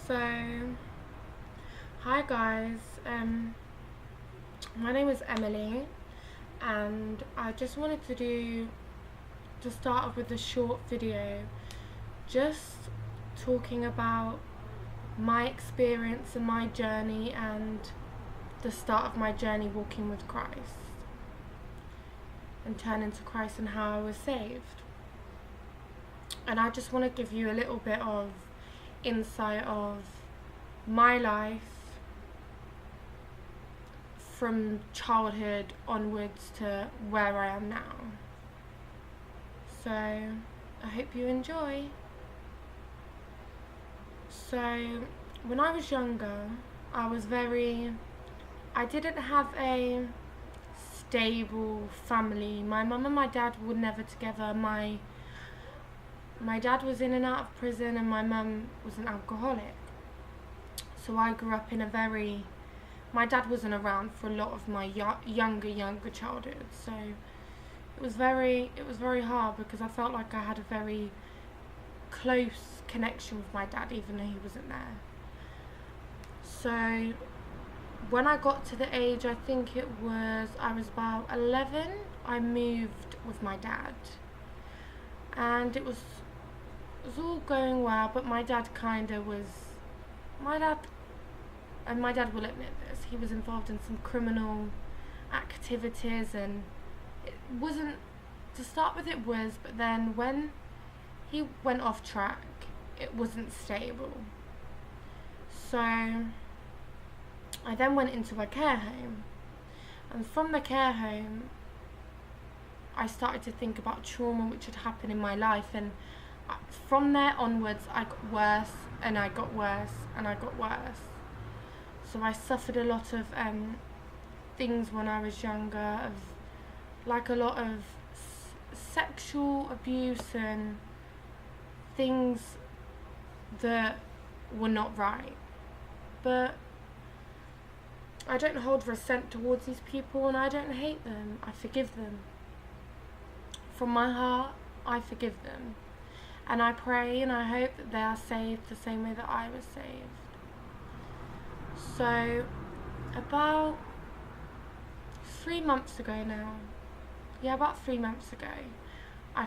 So, hi guys, my name is Emily, and I just wanted to start off with a short video, just talking about my experience and my journey and the start of my journey walking with Christ and turning to Christ and how I was saved. And I just want to give you a little bit of insight of my life from childhood onwards to where I am now. So I hope you enjoy. So when I was younger, I didn't have a stable family. My mum and my dad were never together. My dad was in and out of prison, and my mum was an alcoholic. So I grew up in my dad wasn't around for a lot of my younger childhood. So it was very hard, because I felt like I had a very close connection with my dad, even though he wasn't there. So when I got to the age, I was about 11, I moved with my dad. And it was all going well, but my dad will admit this, he was involved in some criminal activities, and it wasn't, to start with it was, but then when he went off track, it wasn't stable. So I then went into a care home, and from the care home I started to think about trauma which had happened in my life, and from there onwards I got worse, and I got worse, and I got worse. So I suffered a lot of things when I was younger, of like a lot of sexual abuse and things that were not right. But I don't hold resent towards these people, and I don't hate them. I forgive them. From my heart, I forgive them. And I pray and I hope that they are saved the same way that I was saved. So, about 3 months ago now, about 3 months ago, I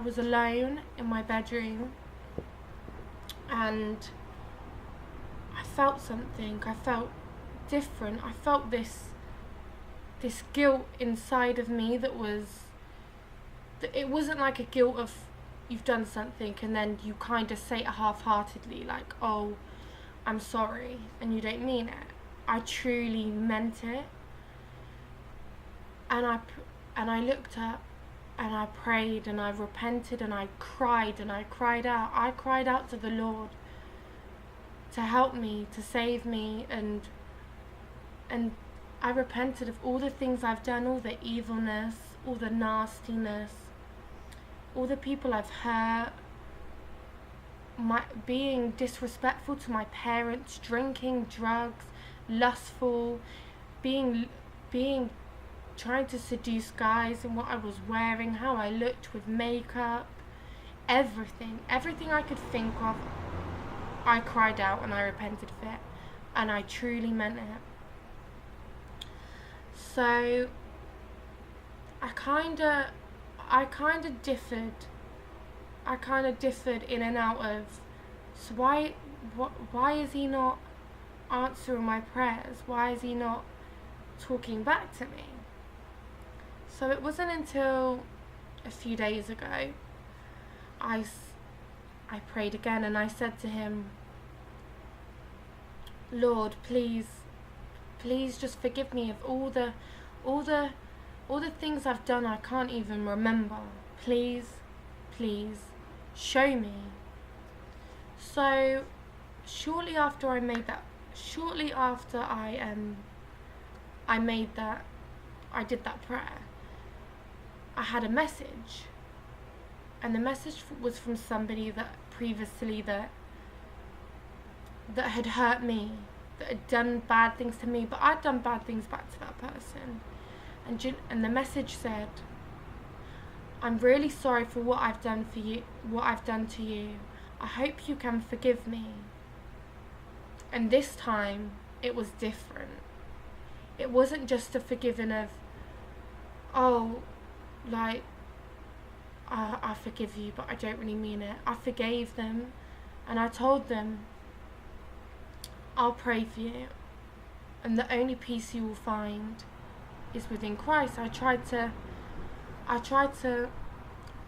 was alone in my bedroom, and I felt something. I felt different. I felt this guilt inside of me that it wasn't like a guilt of you've done something and then you kind of say it half-heartedly, like, oh, I'm sorry, and you don't mean it. I truly meant it, and I looked up and I prayed and I repented and I cried out. I cried out to the Lord to help me, to save me, and I repented of all the things I've done, all the evilness, all the nastiness, all the people I've hurt, being disrespectful to my parents, drinking, drugs, lustful, trying to seduce guys, and what I was wearing, how I looked with makeup, everything I could think of, I cried out and I repented of it, and I truly meant it. So I kind of differed in and out of, so why is he not answering my prayers? Why is he not talking back to me? So it wasn't until a few days ago I prayed again, and I said to him, Lord, please just forgive me of all the things I've done I can't even remember. Please show me. So shortly after I did that prayer, I had a message, and the message was from somebody that previously that had hurt me, that had done bad things to me, but I'd done bad things back to that person. And the message said, I'm really sorry for what I've done to you. I hope you can forgive me. And this time, it was different. It wasn't just a forgiving of, oh, like, I forgive you, but I don't really mean it. I forgave them, and I told them, I'll pray for you, and the only peace you will find is within Christ. I tried to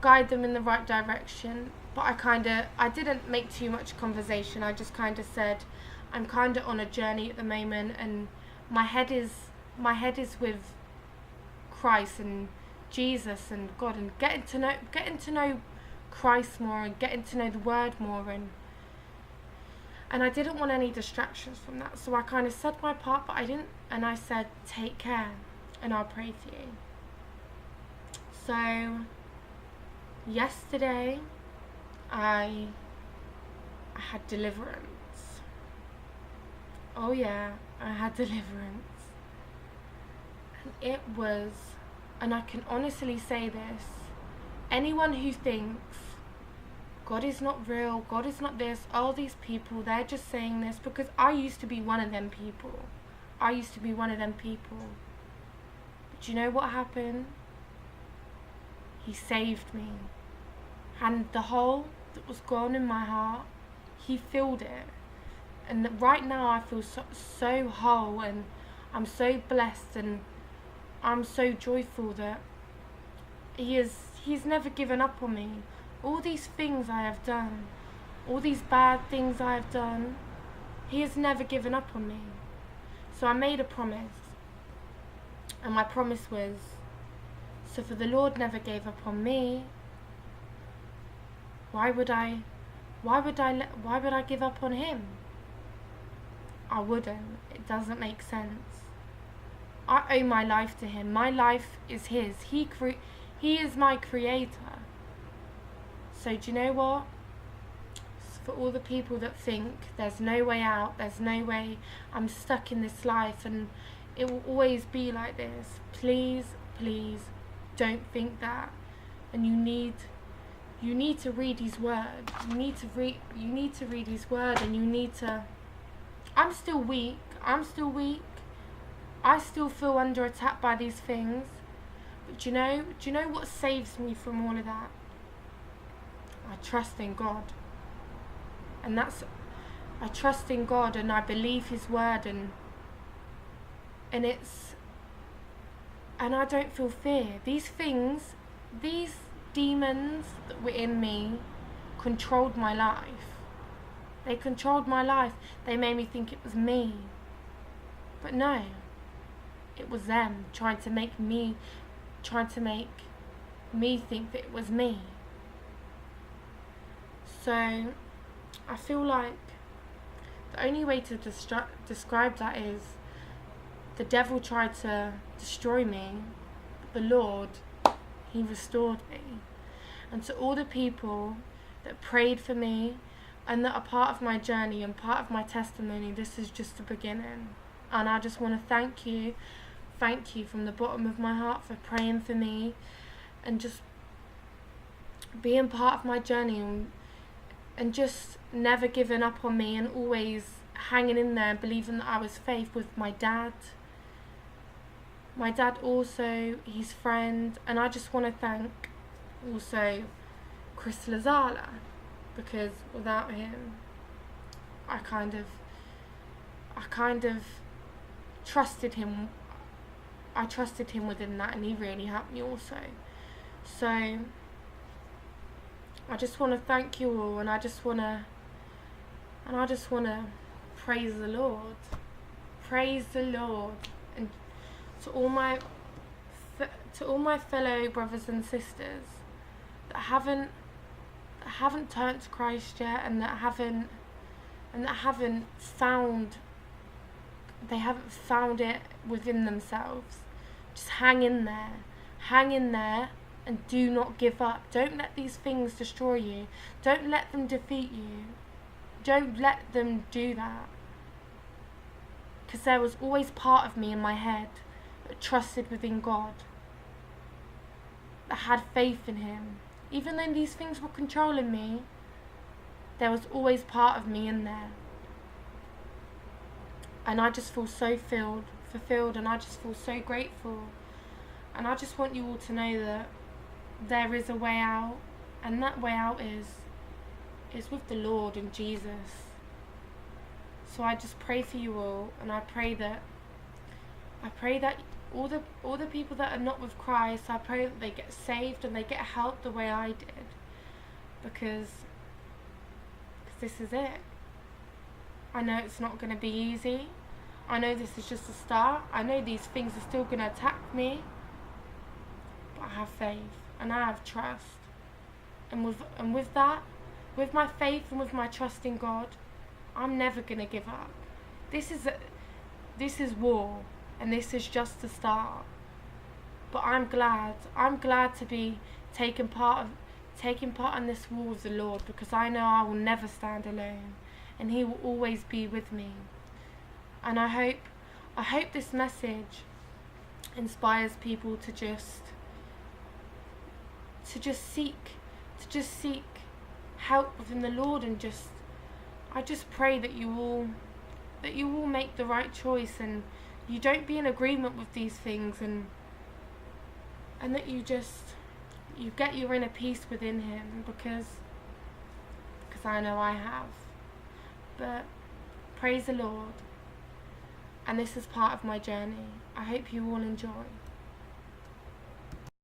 guide them in the right direction, but I didn't make too much conversation. I just kind of said, I'm kind of on a journey at the moment, and my head is with Christ and Jesus and God, and getting to know Christ more, and getting to know the Word more, and I didn't want any distractions from that. So I kind of said my part, but I didn't, and I said, take care, and I'll pray for you. So yesterday, I had deliverance. Oh yeah, I had deliverance. And it was, and I can honestly say this, anyone who thinks God is not real, God is not this, all these people, they're just saying this, because I used to be one of them people. But do you know what happened? He saved me. And the hole that was gone in my heart, he filled it. And right now I feel so whole, and I'm so blessed, and I'm so joyful that he's never given up on me. All these things I have done, all these bad things I have done, he has never given up on me. So I made a promise, and my promise was, so for the Lord never gave up on me, why would I give up on him? I wouldn't. It doesn't make sense. I owe my life to him. My life is his. He is my creator. So do you know what? For all the people that think there's no way out, there's no way, I'm stuck in this life and it will always be like this, please don't think that. And you need to read his word. You need to read his word, and you need to. I'm still weak. I still feel under attack by these things. But do you know what saves me from all of that? I trust in God. And I trust in God, and I believe his word, and I don't feel fear. These things, these demons that were in me controlled my life. They controlled my life. They made me think it was me. But no, it was them trying to make me think that it was me. So I feel like the only way to describe that is the devil tried to destroy me, but the Lord, he restored me. And to all the people that prayed for me and that are part of my journey and part of my testimony, this is just the beginning. And I just want to thank you from the bottom of my heart for praying for me and just being part of my journey, and just never giving up on me, and always hanging in there, believing that I was faith with my dad. My dad also, his friend, and I just want to thank also Chris Lazala, because without him, I kind of trusted him. I trusted him within that, and he really helped me also. So I just want to thank you all, and I just want to praise the Lord. Praise the Lord. And to all my fellow brothers and sisters that haven't turned to Christ yet, and that haven't found it within themselves, just hang in there, and do not give up. Don't let these things destroy you. Don't let them defeat you. Don't let them do that. Because there was always part of me in my head that trusted within God, that had faith in him. Even though these things were controlling me, there was always part of me in there. And I just feel so fulfilled, and I just feel so grateful. And I just want you all to know that there is a way out, and that way out is with the Lord and Jesus. So I just pray for you all, and I pray that all the people that are not with Christ, I pray that they get saved and they get help the way I did, because this is it. I know it's not going to be easy. I know this is just a start. I know these things are still going to attack me, but I have faith and I have trust. And with that, with my faith and with my trust in God, I'm never going to give up. This is war, and this is just the start. But I'm glad to be taking part in this war with the Lord, because I know I will never stand alone, and He will always be with me. And I hope this message inspires people to just seek help within the Lord, and I just pray that you all make the right choice, and you don't be in agreement with these things, and that you get your inner peace within Him, because I know I have. But praise the Lord, and this is part of my journey. I hope you all enjoy.